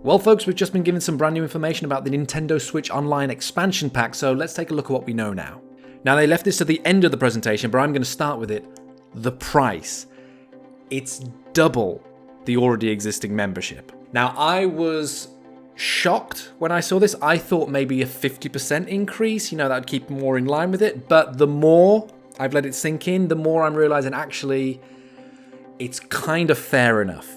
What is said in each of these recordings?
Well, folks, we've just been given some brand new information about the Nintendo Switch Online expansion pack, so let's take a look at what we know now. Now, they left this to the end of the presentation, but I'm going to start with it. The price. It's double the already existing membership. Now, I was shocked when I saw this. I thought maybe a 50% increase, that would keep more in line with it. But the more I've let it sink in, the more I'm realizing actually it's kind of fair enough.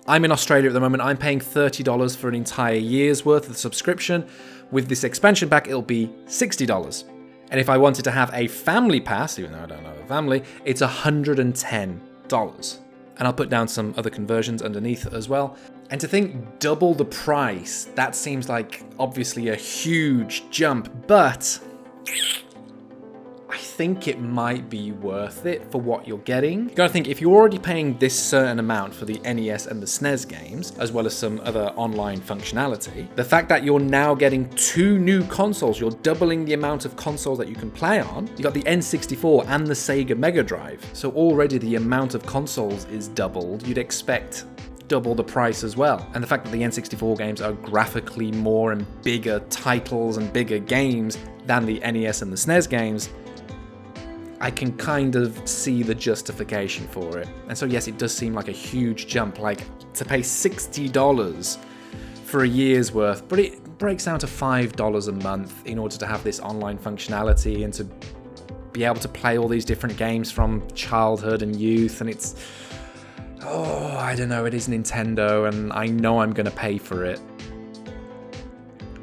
I'm in Australia at the moment. I'm paying $30 for an entire year's worth of subscription. With this expansion pack, it'll be $60. And if I wanted to have a family pass, even though I don't have a family, it's $110. And I'll put down some other conversions underneath as well. And to think double the price, that seems like obviously a huge jump, but I think it might be worth it for what you're getting. You gotta think, if you're already paying this certain amount for the NES and the SNES games, as well as some other online functionality, the fact that you're now getting 2 new consoles, you're doubling the amount of consoles that you can play on. You got the N64 and the Sega Mega Drive, so already the amount of consoles is doubled. You'd expect double the price as well. And the fact that the N64 games are graphically more and bigger titles and bigger games than the NES and the SNES games, I can kind of see the justification for it. And so yes, it does seem like a huge jump, like to pay $60 for a year's worth, but it breaks down to $5 a month in order to have this online functionality and to be able to play all these different games from childhood and youth. And it's, I don't know, it is Nintendo and I know I'm gonna pay for it.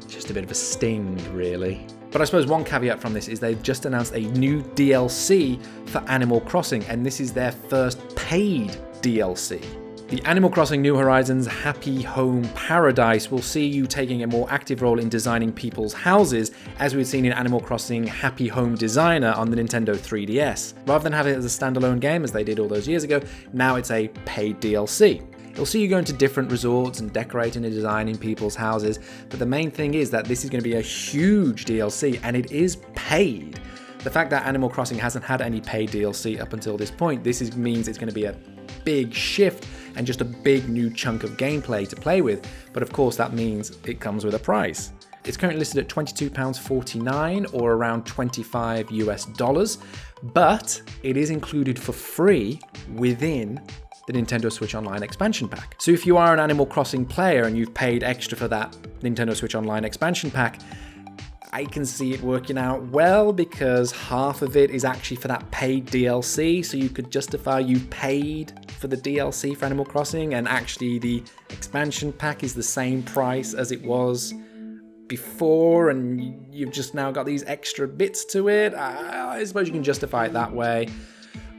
Just a bit of a sting, really. But I suppose one caveat from this is they've just announced a new DLC for Animal Crossing, and this is their first paid DLC. The Animal Crossing New Horizons Happy Home Paradise will see you taking a more active role in designing people's houses, as we've seen in Animal Crossing Happy Home Designer on the Nintendo 3DS. Rather than have it as a standalone game, as they did all those years ago, now it's a paid DLC. It'll see you going to different resorts and decorating and designing people's houses, but the main thing is that this is going to be a huge DLC, and it is paid. The fact that Animal Crossing hasn't had any paid DLC up until this point, means it's going to be a big shift and just a big new chunk of gameplay to play with, but of course that means it comes with a price. It's currently listed at £22.49 or around $25 US, but it is included for free within the Nintendo Switch Online expansion pack. So if you are an Animal Crossing player and you've paid extra for that Nintendo Switch Online expansion pack, I can see it working out well, because half of it is actually for that paid DLC, so you could justify you paid for the DLC for Animal Crossing, and actually the expansion pack is the same price as it was before, and you've just now got these extra bits to it. I suppose you can justify it that way.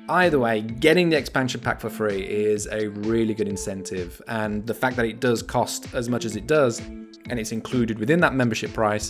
Either way, getting the expansion pack for free is a really good incentive, and the fact that it does cost as much as it does, and it's included within that membership price,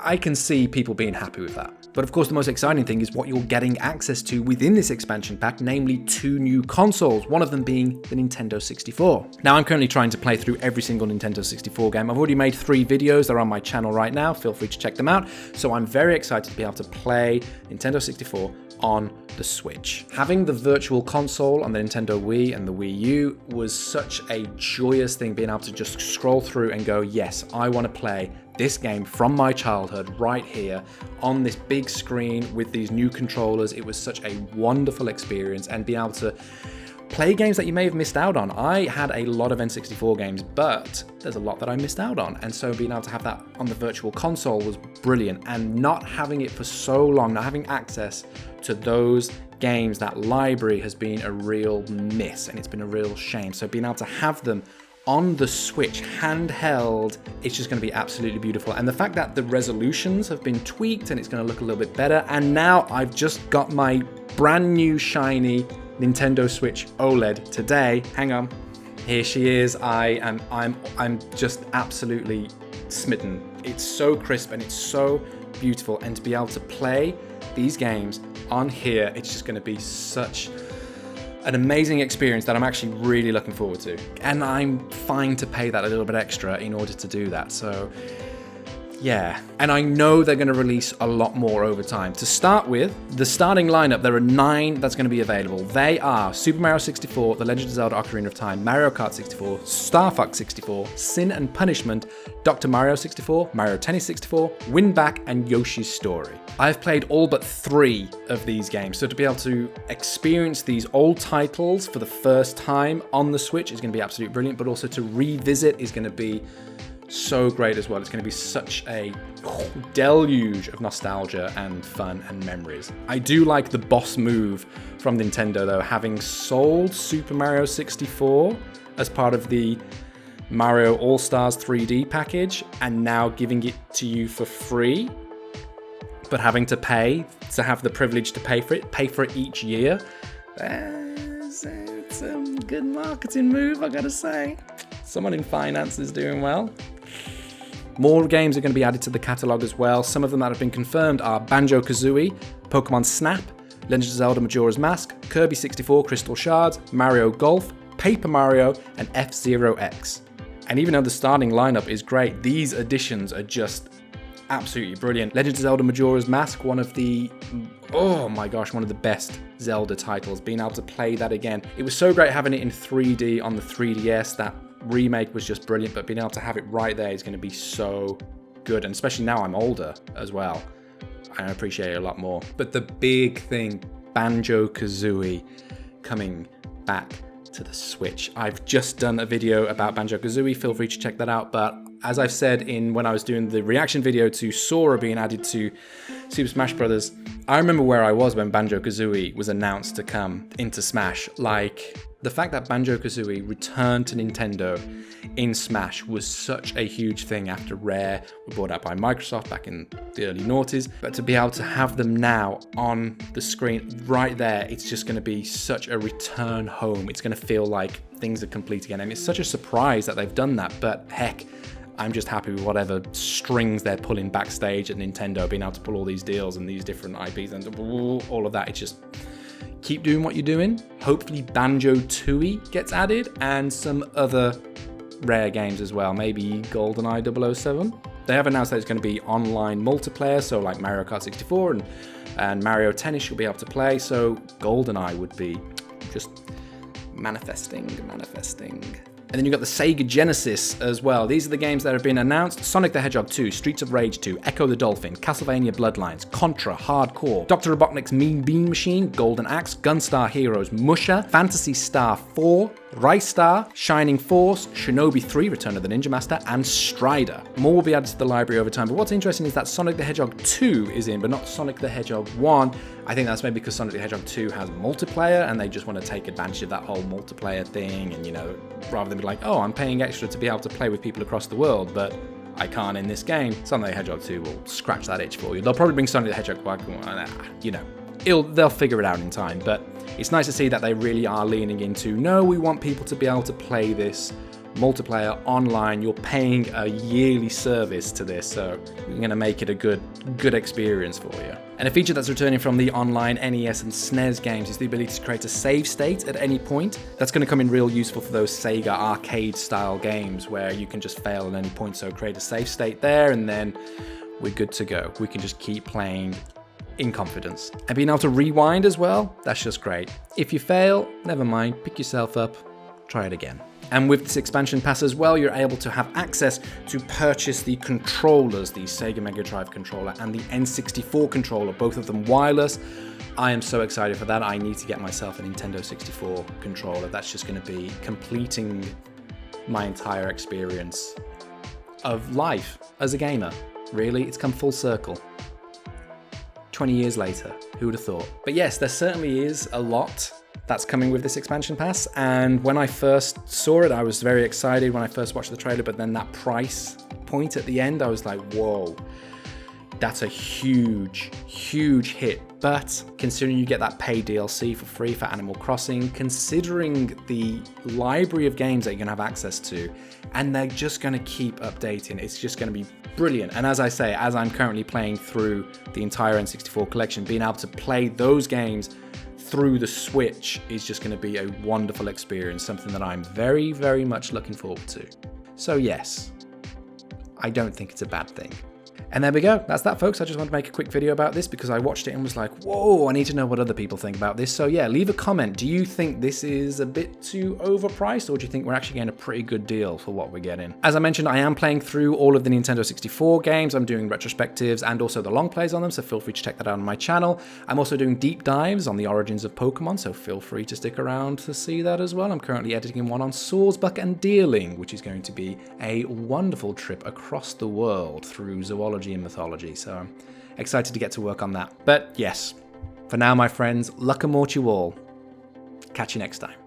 I can see people being happy with that. But of course, the most exciting thing is what you're getting access to within this expansion pack, namely 2 new consoles, one of them being the Nintendo 64. Now, I'm currently trying to play through every single Nintendo 64 game. I've already made 3 videos. They're on my channel right now. Feel free to check them out. So I'm very excited to be able to play Nintendo 64 on the Switch. Having the virtual console on the Nintendo Wii and the Wii U was such a joyous thing, being able to just scroll through and go, yes, I want to play this game from my childhood right here on this big screen with these new controllers. It was such a wonderful experience, and being able to play games that you may have missed out on. I had a lot of N64 games, but there's a lot that I missed out on, and so being able to have that on the virtual console was brilliant. And not having it for so long, not having access to those games, that library, has been a real miss, and it's been a real shame. So being able to have them on the Switch, handheld, it's just going to be absolutely beautiful. And the fact that the resolutions have been tweaked and it's going to look a little bit better, and now I've just got my brand new shiny Nintendo Switch OLED today. Hang on, here she is. I'm just absolutely smitten. It's so crisp and it's so beautiful, and to be able to play these games on here, it's just going to be such an amazing experience that I'm actually really looking forward to. And I'm fine to pay that a little bit extra in order to do that. So Yeah, and I know they're going to release a lot more over time. To start with, the starting lineup, there are 9 that's going to be available. They are Super Mario 64, The Legend of Zelda Ocarina of Time, Mario Kart 64, Star Fox 64, Sin and Punishment, Dr. Mario 64, Mario Tennis 64, Winback, and Yoshi's Story. I've played all but 3 of these games, so to be able to experience these old titles for the first time on the Switch is going to be absolutely brilliant, but also to revisit is going to be so great as well. It's going to be such a deluge of nostalgia and fun and memories. I do like the boss move from Nintendo though, having sold Super Mario 64 as part of the Mario All-Stars 3D package and now giving it to you for free, but having to pay to have the privilege to pay for it each year. It's a good marketing move, I gotta say. Someone in finance is doing well. More games are going to be added to the catalogue as well. Some of them that have been confirmed are Banjo-Kazooie, Pokemon Snap, Legend of Zelda Majora's Mask, Kirby 64 Crystal Shards, Mario Golf, Paper Mario, and F-Zero X. And even though the starting lineup is great, these additions are just absolutely brilliant. Legend of Zelda Majora's Mask, one of the best Zelda titles. Being able to play that again. It was so great having it in 3D on the 3DS. That remake was just brilliant, but being able to have it right there is going to be so good. And especially now I'm older as well, I appreciate it a lot more. But the big thing, Banjo-Kazooie coming back to the Switch. I've just done a video about Banjo-Kazooie, feel free to check that out, but as I've said when I was doing the reaction video to Sora being added to Super Smash Bros., I remember where I was when Banjo-Kazooie was announced to come into Smash. Like, the fact that Banjo-Kazooie returned to Nintendo in Smash was such a huge thing after Rare were bought out by Microsoft back in the early noughties. But to be able to have them now on the screen right there, it's just going to be such a return home. It's going to feel like things are complete again. And it's such a surprise that they've done that, but heck, I'm just happy with whatever strings they're pulling backstage at Nintendo, being able to pull all these deals and these different IPs and all of that. It's just keep doing what you're doing. Hopefully Banjo-Tooie gets added and some other Rare games as well. Maybe GoldenEye 007. They have announced that it's going to be online multiplayer, so like Mario Kart 64 and Mario Tennis you'll be able to play. So GoldenEye would be just manifesting. And then you've got the Sega Genesis as well. These are the games that have been announced. Sonic the Hedgehog 2, Streets of Rage 2, Echo the Dolphin, Castlevania Bloodlines, Contra, Hardcore, Dr. Robotnik's Mean Bean Machine, Golden Axe, Gunstar Heroes, Musha, Phantasy Star 4, Rystar, Shining Force, Shinobi 3, Return of the Ninja Master, and Strider. More will be added to the library over time, but what's interesting is that Sonic the Hedgehog 2 is in, but not Sonic the Hedgehog 1. I think that's maybe because Sonic the Hedgehog 2 has multiplayer, and they just want to take advantage of that whole multiplayer thing, and rather than be like, oh, I'm paying extra to be able to play with people across the world, but I can't in this game. Sonic the Hedgehog 2 will scratch that itch for you. They'll probably bring Sonic the Hedgehog back, they'll figure it out in time, but it's nice to see that they really are leaning into, no, we want people to be able to play this multiplayer online. You're paying a yearly service to this, so we're going to make it a good experience for you. And a feature that's returning from the online NES and SNES games is the ability to create a save state at any point. That's going to come in real useful for those Sega arcade style games where you can just fail at any point, so create a save state there and then we're good to go. We can just keep playing in confidence. And being able to rewind as well, that's just great. If you fail, never mind, pick yourself up, try it again. And with this expansion pass as well, you're able to have access to purchase the controllers, the Sega Mega Drive controller and the N64 controller, both of them wireless. I am so excited for that. I need to get myself a Nintendo 64 controller. That's just going to be completing my entire experience of life as a gamer. Really, it's come full circle. 20 years later, who would have thought? But yes, there certainly is a lot that's coming with this expansion pass, and when I first saw it I was very excited when I first watched the trailer, but then that price point at the end I was like, whoa, that's a huge hit. But considering you get that paid DLC for free for Animal Crossing, considering the library of games that you're going to have access to, and they're just going to keep updating, it's just going to be brilliant. And as I say, as I'm currently playing through the entire N64 collection, being able to play those games through the Switch is just going to be a wonderful experience, something that I'm very, very much looking forward to. So yes, I don't think it's a bad thing. And there we go. That's that, folks. I just wanted to make a quick video about this because I watched it and was like, whoa, I need to know what other people think about this. So yeah, leave a comment. Do you think this is a bit too overpriced, or do you think we're actually getting a pretty good deal for what we're getting? As I mentioned, I am playing through all of the Nintendo 64 games. I'm doing retrospectives and also the long plays on them, so feel free to check that out on my channel. I'm also doing deep dives on the origins of Pokemon, so feel free to stick around to see that as well. I'm currently editing one on Sawsbuck and Deerling, which is going to be a wonderful trip across the world through zoology and mythology, so I'm excited to get to work on that. But yes, for now, my friends, luck and more to you all. Catch you next time.